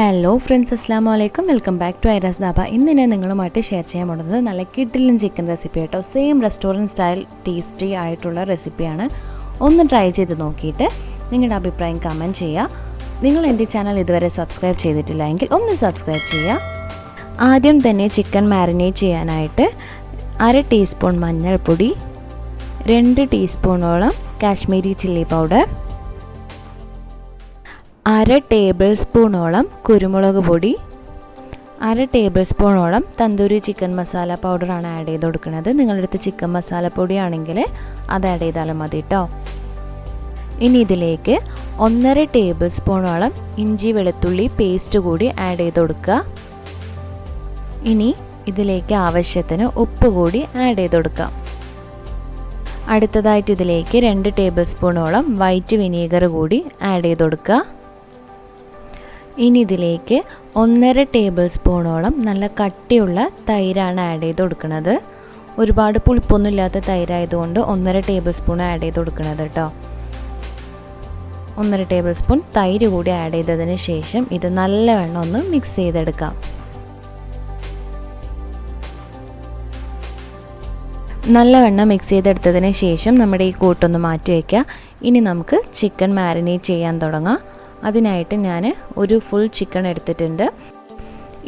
Hello friends, അസ്സലാമു അലൈക്കും. Welcome back to Airas Dhaba. ഇന്ന് ഞാൻ നിങ്ങളുമായിട്ട് ഷെയർ ചെയ്യാൻ പോകുന്നത് നല്ല കിഡിലൻ ചിക്കൻ റെസിപ്പി കേട്ടോ. സെയിം റെസ്റ്റോറൻറ്റ് സ്റ്റൈൽ ടേസ്റ്റി ആയിട്ടുള്ള റെസിപ്പിയാണ്. ഒന്ന് ട്രൈ ചെയ്ത് നോക്കിയിട്ട് നിങ്ങളുടെ അഭിപ്രായം കമൻറ്റ് ചെയ്യുക. നിങ്ങൾ എൻ്റെ ചാനൽ ഇതുവരെ സബ്സ്ക്രൈബ് ചെയ്തിട്ടില്ല എങ്കിൽ ഒന്ന് സബ്സ്ക്രൈബ് ചെയ്യുക. ആദ്യം തന്നെ ചിക്കൻ മാരിനേറ്റ് ചെയ്യാനായിട്ട് 1/2 ടീസ്പൂൺ മഞ്ഞൾപ്പൊടി, 2 ടീസ്പൂണോളം കാശ്മീരി ചില്ലി പൗഡർ, 1/2 ടേബിൾ സ്പൂണോളം കുരുമുളക് പൊടി, 1/2 ടേബിൾ സ്പൂണോളം തന്തൂരി ചിക്കൻ മസാല പൗഡറാണ് ആഡ് ചെയ്ത് കൊടുക്കുന്നത്. നിങ്ങളുടെ അടുത്ത് ചിക്കൻ മസാല പൊടിയാണെങ്കിൽ അത് ആഡ് ചെയ്താലും മതി കേട്ടോ. ഇനി ഇതിലേക്ക് 1.5 ടേബിൾ സ്പൂണോളം ഇഞ്ചി വെളുത്തുള്ളി പേസ്റ്റ് കൂടി ആഡ് ചെയ്ത് കൊടുക്കുക. ഇനി ഇതിലേക്ക് ആവശ്യത്തിന് ഉപ്പ് കൂടി ആഡ് ചെയ്ത് കൊടുക്കാം. അടുത്തതായിട്ട് ഇതിലേക്ക് 2 ടേബിൾ സ്പൂണോളം വൈറ്റ് വിനീഗർ കൂടി ആഡ് ചെയ്ത് കൊടുക്കുക. ഇനി ഇതിലേക്ക് 1.5 ടേബിൾ സ്പൂണോളം നല്ല കട്ടിയുള്ള തൈരാണ് ആഡ് ചെയ്ത് കൊടുക്കുന്നത്. ഒരുപാട് പുളിപ്പൊന്നും ഇല്ലാത്ത തൈരായതുകൊണ്ട് 1.5 ടേബിൾ സ്പൂൺ ആഡ് ചെയ്ത് കൊടുക്കുന്നത് കേട്ടോ. 1.5 ടേബിൾ സ്പൂൺ തൈര് കൂടി ആഡ് ചെയ്തതിന് ശേഷം ഇത് നല്ലവണ്ണം ഒന്ന് മിക്സ് ചെയ്തെടുക്കാം. നല്ലവണ്ണം മിക്സ് ചെയ്തെടുത്തതിന് ശേഷം നമ്മുടെ ഈ കൂട്ടൊന്ന് മാറ്റി വയ്ക്കുക. ഇനി നമുക്ക് ചിക്കൻ മാരിനേറ്റ് ചെയ്യാൻ തുടങ്ങാം. അതിനായിട്ട് ഞാൻ ഒരു ഫുൾ ചിക്കൻ എടുത്തിട്ടുണ്ട്.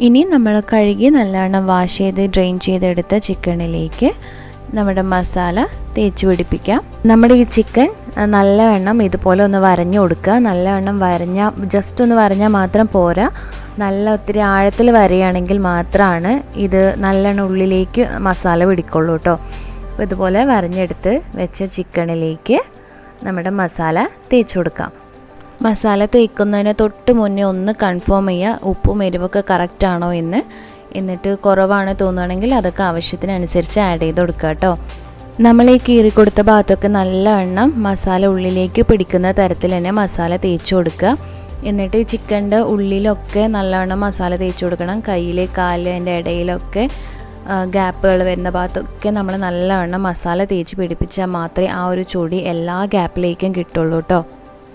ഇനി നമ്മൾ കഴുകി നല്ലവണ്ണം വാഷ് ചെയ്ത് ഡ്രെയിൻ ചെയ്തെടുത്ത ചിക്കനിലേക്ക് നമ്മുടെ മസാല തേച്ച് പിടിപ്പിക്കാം. നമ്മുടെ ഈ ചിക്കൻ നല്ലവണ്ണം ഇതുപോലെ ഒന്ന് വരഞ്ഞു കൊടുക്കുക. നല്ലവണ്ണം ജസ്റ്റ് ഒന്ന് വരഞ്ഞാൽ മാത്രം പോരാ, നല്ല ഒത്തിരി ആഴത്തിൽ വരയാണെങ്കിൽ മാത്രമാണ് ഇത് നല്ലോണം ഉള്ളിലേക്ക് മസാല പിടിക്കുള്ളൂ കേട്ടോ. അപ്പോൾ ഇതുപോലെ വരഞ്ഞെടുത്ത് വെച്ച ചിക്കനിലേക്ക് നമ്മുടെ മസാല തേച്ച് കൊടുക്കാം. മസാല തേക്കുന്നതിന് തൊട്ട് മുന്നേ ഒന്ന് കൺഫേം ചെയ്യുക ഉപ്പും എരിവൊക്കെ കറക്റ്റ് ആണോ എന്ന്. എന്നിട്ട് കുറവാണ് തോന്നുകയാണെങ്കിൽ അതൊക്കെ ആവശ്യത്തിനനുസരിച്ച് ആഡ് ചെയ്ത് കൊടുക്കുക കേട്ടോ. നമ്മൾ ഈ കീറി കൊടുത്ത ഭാഗത്തൊക്കെ നല്ലവണ്ണം മസാല ഉള്ളിലേക്ക് പിടിക്കുന്ന തരത്തിൽ തന്നെ മസാല തേച്ച് കൊടുക്കുക. എന്നിട്ട് ഈ ചിക്കൻ്റെ ഉള്ളിലൊക്കെ നല്ലവണ്ണം മസാല തേച്ച് കൊടുക്കണം. കയ്യിൽ കാലിൻ്റെ ഇടയിലൊക്കെ ഗ്യാപ്പുകൾ വരുന്ന ഭാഗത്തൊക്കെ നമ്മൾ നല്ലവണ്ണം മസാല തേച്ച് പിടിപ്പിച്ചാൽ മാത്രമേ ആ ഒരു ചൊടി എല്ലാ ഗ്യാപ്പിലേക്കും കിട്ടുള്ളൂ കേട്ടോ.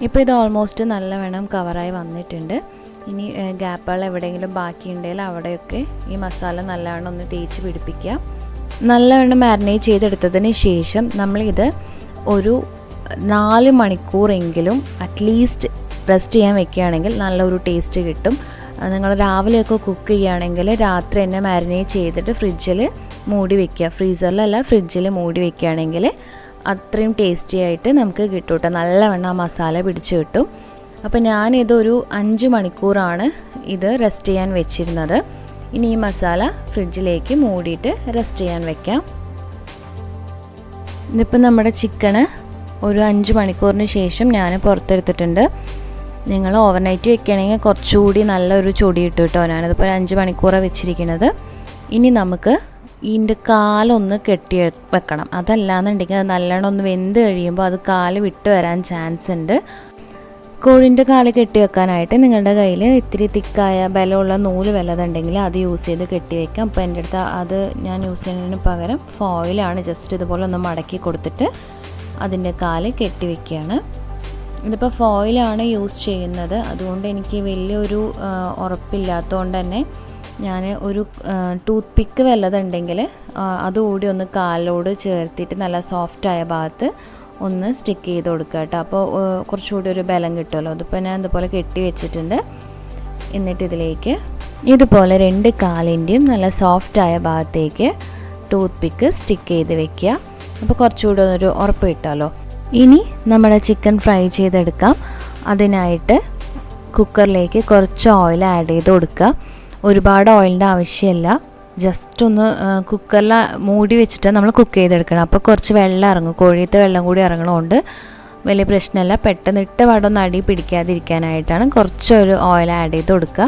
ഇപ്പോൾ ഇത് ഓൾമോസ്റ്റ് നല്ലവണ്ണം കവറായി വന്നിട്ടുണ്ട്. ഇനി ഗ്യാപ്പുകൾ എവിടെയെങ്കിലും ബാക്കിയുണ്ടെങ്കിൽ അവിടെയൊക്കെ ഈ മസാല നല്ലവണ്ണം ഒന്ന് തേച്ച് പിടിപ്പിക്കുക. നല്ലവണ്ണം മാരിനേറ്റ് ചെയ്തെടുത്തതിന് ശേഷം നമ്മളിത് ഒരു 4 മണിക്കൂറെങ്കിലും അറ്റ്ലീസ്റ്റ് റെസ്റ്റ് ചെയ്യാൻ വെക്കുകയാണെങ്കിൽ നല്ലൊരു ടേസ്റ്റ് കിട്ടും. നിങ്ങൾ രാവിലെയൊക്കെ കുക്ക് ചെയ്യുകയാണെങ്കിൽ രാത്രി തന്നെ മാരിനേറ്റ് ചെയ്തിട്ട് ഫ്രിഡ്ജിൽ മൂടി വയ്ക്കുക. ഫ്രീസറിലല്ല, ഫ്രിഡ്ജിൽ മൂടി വയ്ക്കുകയാണെങ്കിൽ അത്രയും ടേസ്റ്റി ആയിട്ട് നമുക്ക് കിട്ടും കേട്ടോ. നല്ലവണ്ണം ആ മസാല പിടിച്ച് കിട്ടും. അപ്പോൾ ഞാനിതൊരു 5 മണിക്കൂറാണ് ഇത് റെസ്റ്റ് ചെയ്യാൻ വെച്ചിരുന്നത്. ഇനി ഈ മസാല ഫ്രിഡ്ജിലേക്ക് മൂടിയിട്ട് റെസ്റ്റ് ചെയ്യാൻ വെക്കാം. ഇതിപ്പോൾ നമ്മുടെ ചിക്കന് ഒരു 5 മണിക്കൂറിന് ശേഷം ഞാൻ പുറത്തെടുത്തിട്ടുണ്ട്. നിങ്ങൾ ഓവർനൈറ്റ് വെക്കുകയാണെങ്കിൽ കുറച്ചുകൂടി നല്ലൊരു ചൊടി കിട്ടും കേട്ടോ. ഞാനിതിപ്പോൾ 5 മണിക്കൂറാണ് വെച്ചിരിക്കുന്നത്. ഇനി നമുക്ക് ഇതിൻ്റെ കാലൊന്ന് കെട്ടി വെക്കണം. അതല്ലാന്നുണ്ടെങ്കിൽ അത് നല്ലോണം ഒന്ന് വെന്ത് കഴിയുമ്പോൾ അത് കാല് വിട്ട് വരാൻ ചാൻസ് ഉണ്ട്. കോഴിൻ്റെ കാല് കെട്ടി വെക്കാനായിട്ട് നിങ്ങളുടെ കയ്യിൽ ഇത്തിരി തിക്കായ ബലമുള്ള നൂല് വല്ലതുണ്ടെങ്കിൽ അത് യൂസ് ചെയ്ത് കെട്ടി വെക്കാം. അപ്പോൾ എൻ്റെ അടുത്ത് അത് ഞാൻ യൂസ് ചെയ്യുന്നതിന് പകരം ഫോയിലാണ് ജസ്റ്റ് ഇതുപോലെ ഒന്ന് മടക്കി കൊടുത്തിട്ട് അതിൻ്റെ കാല് കെട്ടി വെക്കുകയാണ്. ഇതിപ്പോൾ ഫോയിലാണ് യൂസ് ചെയ്യുന്നത്. അതുകൊണ്ട് എനിക്ക് വലിയൊരു ഉറപ്പില്ലാത്തതുകൊണ്ട് തന്നെ ഞാൻ ഒരു ടൂത്ത് പിക്ക് വല്ലതുണ്ടെങ്കിൽ അതുകൂടി ഒന്ന് കാലിലോട് ചേർത്തിട്ട് നല്ല സോഫ്റ്റായ ഭാഗത്ത് ഒന്ന് സ്റ്റിക്ക് ചെയ്ത് കൊടുക്കുക കേട്ടോ. അപ്പോൾ കുറച്ചുകൂടി ഒരു ബലം കിട്ടുമല്ലോ. അതിപ്പോൾ ഞാൻ ഇതുപോലെ കെട്ടി വെച്ചിട്ടുണ്ട്. എന്നിട്ട് ഇതിലേക്ക് ഇതുപോലെ 2 കാലിൻ്റെയും നല്ല സോഫ്റ്റായ ഭാഗത്തേക്ക് ടൂത്ത് പിക്ക് സ്റ്റിക്ക് ചെയ്ത് വെക്കുക. അപ്പോൾ കുറച്ചുകൂടി ഒരു ഉറപ്പ് കിട്ടുമല്ലോ. ഇനി നമ്മുടെ ചിക്കൻ ഫ്രൈ ചെയ്തെടുക്കാം. അതിനായിട്ട് കുക്കറിലേക്ക് കുറച്ച് ഓയിൽ ആഡ് ചെയ്ത് കൊടുക്കുക. ഒരുപാട് ഓയിലിൻ്റെ ആവശ്യമില്ല. ജസ്റ്റ് ഒന്ന് കുക്കറിൽ മൂടി വെച്ചിട്ട് നമ്മൾ കുക്ക് ചെയ്തെടുക്കണം. അപ്പോൾ കുറച്ച് വെള്ളം ഇറങ്ങും. കോഴിയത്തെ വെള്ളം കൂടി ഇറങ്ങണതുകൊണ്ട് വലിയ പ്രശ്നമില്ല. പെട്ടെന്ന് ഇട്ട പാടൊന്നും അടി പിടിക്കാതിരിക്കാനായിട്ടാണ് കുറച്ചൊരു ഓയിൽ ആഡ് ചെയ്ത് കൊടുക്കുക.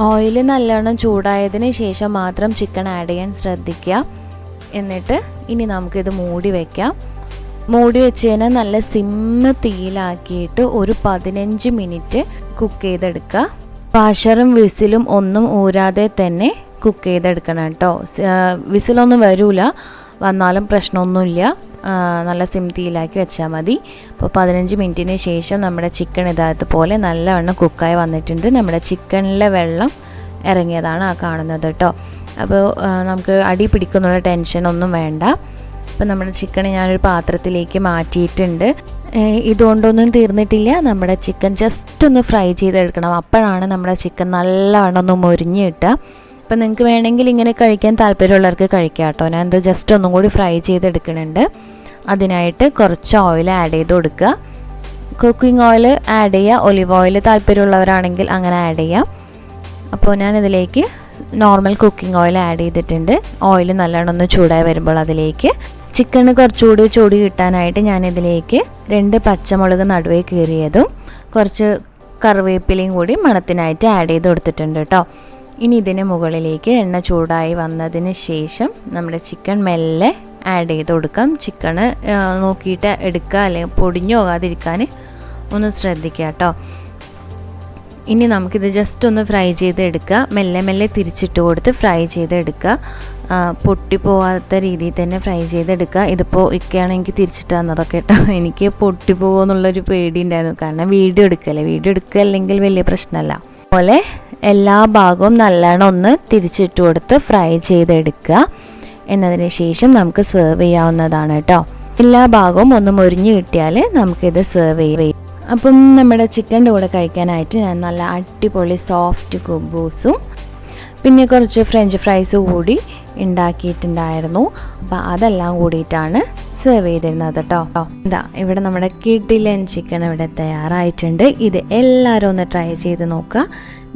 ഓയിൽ നല്ലോണം ചൂടായതിന് ശേഷം മാത്രം ചിക്കൻ ആഡ് ചെയ്യാൻ ശ്രദ്ധിക്കുക. എന്നിട്ട് ഇനി നമുക്കിത് മൂടി വയ്ക്കാം. മൂടി വെച്ച് കഴിഞ്ഞാൽ നല്ല സിമ്മ് തീയിലാക്കിയിട്ട് ഒരു 15 മിനിറ്റ് കുക്ക് ചെയ്തെടുക്കുക. പ്രഷറും വിസിലും ഒന്നും ഊരാതെ തന്നെ കുക്ക് ചെയ്തെടുക്കണം കേട്ടോ. വിസിലൊന്നും വരില്ല, വന്നാലും പ്രശ്നമൊന്നുമില്ല. നല്ല സിം തീയിലാക്കി വെച്ചാൽ മതി. അപ്പോൾ 15 മിനിറ്റിന് ശേഷം നമ്മുടെ ചിക്കൻ ഇതുപോലെ നല്ലവണ്ണം കുക്കായി വന്നിട്ടുണ്ട്. നമ്മുടെ ചിക്കനിലെ വെള്ളം ഇറങ്ങിയതാണ് ആ കാണുന്നത് കേട്ടോ. അപ്പോൾ നമുക്ക് അടി പിടിക്കുന്നുള്ള ടെൻഷനൊന്നും വേണ്ട. അപ്പോൾ നമ്മുടെ ചിക്കൻ ഞാനൊരു പാത്രത്തിലേക്ക് മാറ്റിയിട്ടുണ്ട്. ഇതുകൊണ്ടൊന്നും തീർന്നിട്ടില്ല. നമ്മുടെ ചിക്കൻ ജസ്റ്റ് ഒന്ന് ഫ്രൈ ചെയ്തെടുക്കണം. അപ്പോഴാണ് നമ്മുടെ ചിക്കൻ നല്ലവണ്ണം ഒന്ന് മൊരിഞ്ഞ് കിട്ടുക. അപ്പോൾ നിങ്ങൾക്ക് വേണമെങ്കിൽ ഇങ്ങനെ കഴിക്കാൻ താല്പര്യമുള്ളവർക്ക് കഴിക്കാം കേട്ടോ. ഞാൻ ഇത് ജസ്റ്റ് ഒന്നും കൂടി ഫ്രൈ ചെയ്തെടുക്കുന്നുണ്ട്. അതിനായിട്ട് കുറച്ച് ഓയിൽ ആഡ് ചെയ്ത് കൊടുക്കുക. കുക്കിംഗ് ഓയിൽ ആഡ് ചെയ്യുക. ഒലിവ് ഓയിൽ താല്പര്യമുള്ളവരാണെങ്കിൽ അങ്ങനെ ആഡ് ചെയ്യാം. അപ്പോൾ ഞാനിതിലേക്ക് നോർമൽ കുക്കിംഗ് ഓയിൽ ആഡ് ചെയ്തിട്ടുണ്ട്. ഓയിൽ നല്ലോണം ഒന്ന് ചൂടായി വരുമ്പോൾ അതിലേക്ക് ചിക്കന് കുറച്ചുകൂടി ചൂട് കിട്ടാനായിട്ട് ഞാനിതിലേക്ക് 2 പച്ചമുളക് നടുവേ കീറിയതും കുറച്ച് കറിവേപ്പിലയും കൂടി മണത്തിനായിട്ട് ആഡ് ചെയ്ത് കൊടുത്തിട്ടുണ്ട് കേട്ടോ. ഇനി ഇതിന് മുകളിലേക്ക് എണ്ണ ചൂടായി വന്നതിന് ശേഷം നമ്മുടെ ചിക്കൻ മെല്ലെ ആഡ് ചെയ്ത് കൊടുക്കാം. ചിക്കന് നോക്കിയിട്ട് എടുക്കുക, അല്ലെങ്കിൽ പൊടിഞ്ഞു പോകാതിരിക്കാൻ ഒന്ന് ശ്രദ്ധിക്കുക കേട്ടോ. ഇനി നമുക്കിത് ജസ്റ്റ് ഒന്ന് ഫ്രൈ ചെയ്തെടുക്കുക. മെല്ലെ മെല്ലെ തിരിച്ചിട്ട് കൊടുത്ത് ഫ്രൈ ചെയ്തെടുക്കുക. പൊട്ടിപ്പോവാത്ത രീതിയിൽ തന്നെ ഫ്രൈ ചെയ്തെടുക്കുക. ഇതിപ്പോൾ ഇക്കയാണെങ്കിൽ തിരിച്ചിട്ട് തന്നതൊക്കെ കേട്ടോ. എനിക്ക് പൊട്ടിപ്പോകുമോ എന്നുള്ളൊരു പേടി ഉണ്ടായിരുന്നു. കാരണം വീഡിയോ എടുക്കുക അല്ലെങ്കിൽ വലിയ പ്രശ്നമല്ല. അതുപോലെ എല്ലാ ഭാഗവും നല്ലോണം ഒന്ന് തിരിച്ചിട്ട് കൊടുത്ത് ഫ്രൈ ചെയ്തെടുക്കുക. എന്നതിന് ശേഷം നമുക്ക് സെർവ് ചെയ്യാവുന്നതാണ് കേട്ടോ. എല്ലാ ഭാഗവും ഒന്ന് മൊരിഞ്ഞ് കിട്ടിയാൽ നമുക്കിത് സെർവ് ചെയ്യാം. അപ്പം നമ്മുടെ ചിക്കൻ്റെ കൂടെ കഴിക്കാനായിട്ട് ഞാൻ നല്ല അടിപൊളി സോഫ്റ്റ് കുബൂസും പിന്നെ കുറച്ച് ഫ്രഞ്ച് ഫ്രൈസ് കൂടി ഉണ്ടാക്കിയിട്ടുണ്ടായിരുന്നു. അപ്പോൾ അതെല്ലാം കൂടിയിട്ടാണ് സെർവ് ചെയ്തിരുന്നത് കേട്ടോ. ഇവിടെ നമ്മുടെ കിഡിലൻ ചിക്കൻ ഇവിടെ തയ്യാറായിട്ടുണ്ട്. ഇത് എല്ലാവരും ഒന്ന് ട്രൈ ചെയ്ത് നോക്കുക.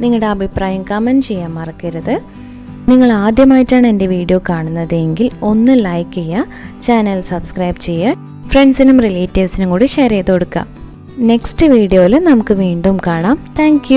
നിങ്ങളുടെ അഭിപ്രായം കമൻറ്റ് ചെയ്യാൻ മറക്കരുത്. നിങ്ങൾ ആദ്യമായിട്ടാണ് എൻ്റെ വീഡിയോ കാണുന്നതെങ്കിൽ ഒന്ന് ലൈക്ക് ചെയ്യുക, ചാനൽ സബ്സ്ക്രൈബ് ചെയ്യുക, ഫ്രണ്ട്സിനും റിലേറ്റീവ്സിനും കൂടി ഷെയർ ചെയ്ത് കൊടുക്കുക. നെക്സ്റ്റ് വീഡിയോയിൽ നമുക്ക് വീണ്ടും കാണാം. താങ്ക്